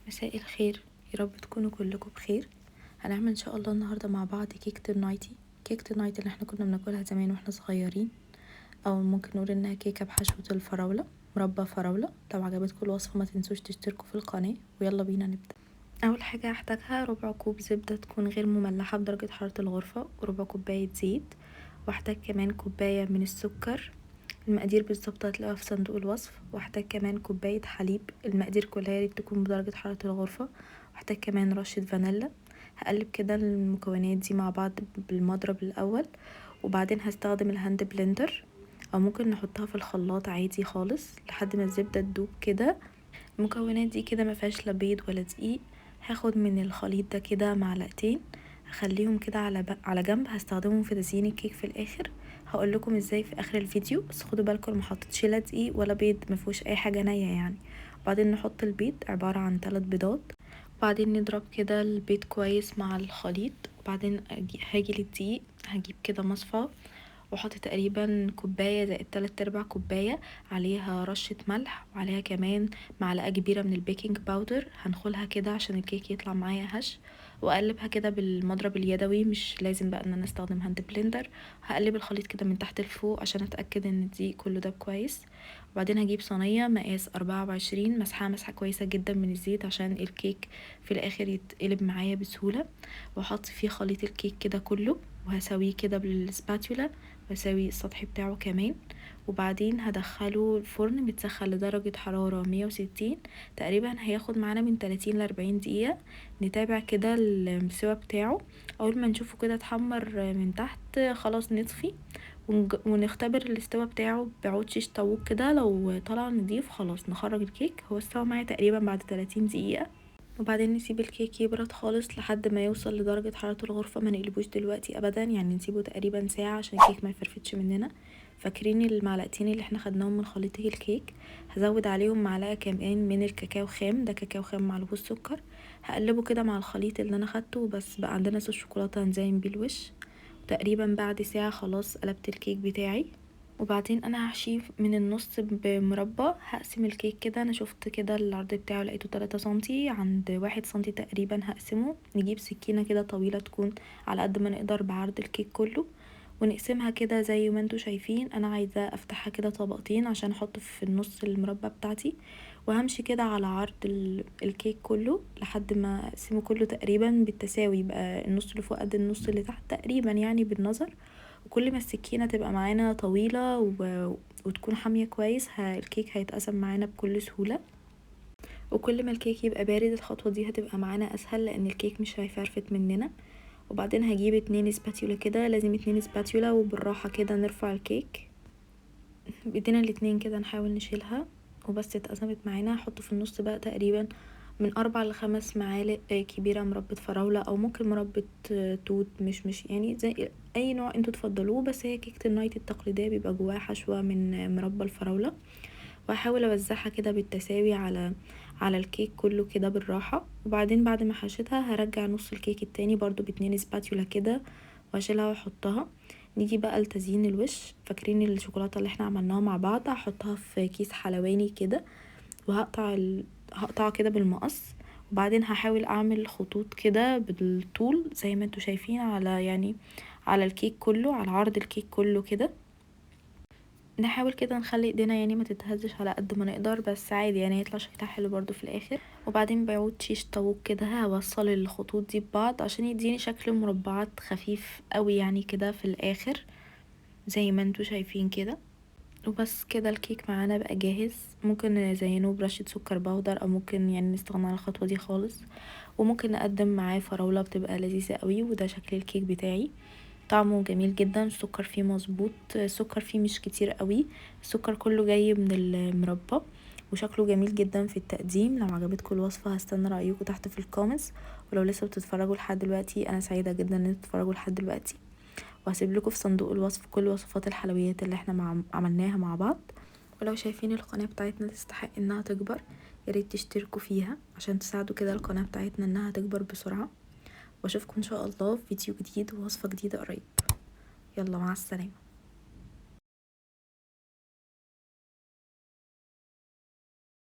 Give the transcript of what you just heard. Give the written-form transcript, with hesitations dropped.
مساء الخير، يا رب تكونوا كلكم بخير. هنعمل ان شاء الله النهارده مع بعض كيكه النايتي. كيكه النايتي اللي احنا كنا بناكلها زمان واحنا صغيرين، او ممكن نقول انها كيكه بحشوه الفراوله، مربى فراوله. لو عجبتكم الوصفه ما تنسوش تشتركوا في القناه، ويلا بينا نبدا. اول حاجه هحتاجها ربع كوب زبده تكون غير مملحه بدرجه حراره الغرفه، وربع كوبايه زيت، واحتاج كمان كوبايه من السكر. المقادير بالظبط هتلاقوها في صندوق الوصف. واحتاج كمان كوبايه حليب، المقادير كلها ياريت تكون بدرجه حراره الغرفه. واحتاج كمان رشه فانيلا. هقلب كده المكونات دي مع بعض بالمضرب الاول، وبعدين هستخدم الهاند بلندر، او ممكن نحطها في الخلاط عادي خالص لحد ما الزبده تدوب كده. المكونات دي كده مفيهاش لا بيض ولا دقيق. هاخد من الخليط ده كده معلقتين، هخليهم كده على جنب، هستخدمهم في تزيين الكيك في الاخر. هقول لكم ازاي في اخر الفيديو، بس خدوا بالكم ما حطيتش لا دقيق ولا بيض، مفيهوش اي حاجه نيه يعني. وبعدين نحط البيض عباره عن 3 بيضات، وبعدين نضرب كده البيض كويس مع الخليط. وبعدين هاجي للدقيق، هجيب كده مصفى واحط تقريبا كوبايه زائد 3/4 كوبايه، عليها رشه ملح، وعليها كمان معلقه كبيره من البيكنج باودر. هنخلها كده عشان الكيك يطلع معايا هش، واقلبها كده بالمضرب اليدوي، مش لازم بقى ان انا استخدم هاند بلندر. هقلب الخليط كده من تحت لفوق عشان اتاكد ان الدقيق كله ده كويس. وبعدين هجيب صينيه مقاس 24 مسحه كويسه جدا من الزيت عشان الكيك في الاخر يتقلب معايا بسهوله، واحط فيه خليط الكيك كده كله، وهسويه كده بالسباتولا، واسوي السطح بتاعه كمان. وبعدين هدخله الفرن متسخن لدرجة حرارة 160 تقريبا، هياخد معانا من 30 ل40 دقيقة. نتابع كده السوا بتاعه، اول ما نشوفه كده اتحمر من تحت خلاص نطفي، ونختبر الاستوا بتاعه بعود شيش طاووق كده. لو طلع نضيف خلاص نخرج الكيك. هو استوى معايا تقريبا بعد 30 دقيقة. وبعدين نسيب الكيك يبرد خالص لحد ما يوصل لدرجة حرارة الغرفة، ما نقلبوش دلوقتي ابدا، يعني نسيبه تقريبا ساعة عشان الكيك ما يفرفتش مننا. فاكرين المعلقتين اللي احنا خدناهم من خليط الكيك؟ هزود عليهم معلقة كمان من الكاكاو خام، ده كاكاو خام معلهوش سكر. هقلبه كده مع الخليط اللي انا خدته، بس بقى عندنا صوص شوكولاتة هنزين بيه الوش. تقريبا بعد ساعة خلاص قلبت الكيك بتاعي. وبعدين انا هحشيه من النص بمربى. هقسم الكيك كده، انا شفت كده العرض بتاعه لقيته 3 سنتي عند 1 سنتي تقريبا. هقسمه، نجيب سكينة كده طويلة تكون على قد ما نقدر بعرض الكيك كله، ونقسمها كده زي ما انتوا شايفين. انا عايزة افتحها كده طبقتين عشان احط في النص المربى بتاعتي، وهمشي كده على عرض الكيك كله لحد ما اقسمه كله تقريبا بالتساوي، يبقى النص اللي فوق قد النص اللي تحت تقريبا يعني بالنظر. وكل ما السكينة تبقى معانا طويلة وتكون حامية كويس، الكيك هيتقسم معانا بكل سهولة. وكل ما الكيك يبقى بارد الخطوة دي هتبقى معانا اسهل، لان الكيك مش هيفرفت مننا. وبعدين هجيب 2 سباتيولا كده، لازم 2 سباتيولا، وبالراحة كده نرفع الكيك بايدينا الاتنين كده، نحاول نشيلها وبس اتقسمت معانا. هحط في النص بقى تقريبا من 4 ل5 معالق كبيرة مربى فراولة، او ممكن مربى توت، مش يعني زي اي نوع انتوا تفضلوه، بس هي كيكة النايت التقليدية بيبقى جواها حشوة من مربى الفراولة. وهحاول اوزعها كده بالتساوي على الكيك كله كده بالراحة. وبعدين بعد ما حشيتها هرجع نص الكيك التاني برضو ب2 سباتيولا كده، واشيلها واحطها. نيجي بقى لتزيين الوش. فاكرين الشوكولاتة اللي احنا عملناها مع بعض؟ هحطها في كيس حلواني كده، هقطع كده بالمقص. وبعدين هحاول اعمل خطوط كده بالطول زي ما انتوا شايفين على الكيك كله، على عرض الكيك كله كده. نحاول كده نخلي ايدينا يعني ما تتهزش على قد ما نقدر، بس عادي يعني هيطلع شكلها حلو برضو في الاخر. وبعدين بعود شيش طاووق كده هوصل الخطوط دي ببعض عشان يديني شكل مربعات خفيف قوي يعني كده في الاخر زي ما انتوا شايفين كده. وبس كده الكيك معانا بقى جاهز. ممكن نزينه برشة سكر بودر، او ممكن يعني نستغنى عن الخطوة دي خالص. وممكن نقدم معاه فراولة، بتبقى لذيذة قوي. وده شكل الكيك بتاعي، طعمه جميل جدا، السكر فيه مظبوط، السكر فيه مش كتير قوي، السكر كله جاي من المربى. وشكله جميل جدا في التقديم. لو عجبتكم الوصفة هستنى رأيكم تحت في الكومنتس. ولو لسه بتتفرجوا لحد دلوقتي انا سعيدة جدا ان انتوا تتفرجوا لحد دلوقتي. وهسيب لكم في صندوق الوصف كل وصفات الحلويات اللي احنا عملناها مع بعض. ولو شايفين القناة بتاعتنا تستحق انها تكبر، ياريت تشتركوا فيها عشان تساعدوا كده القناة بتاعتنا انها تكبر بسرعة. واشوفكم ان شاء الله في فيديو جديد ووصفة جديدة قريب. يلا، مع السلامة.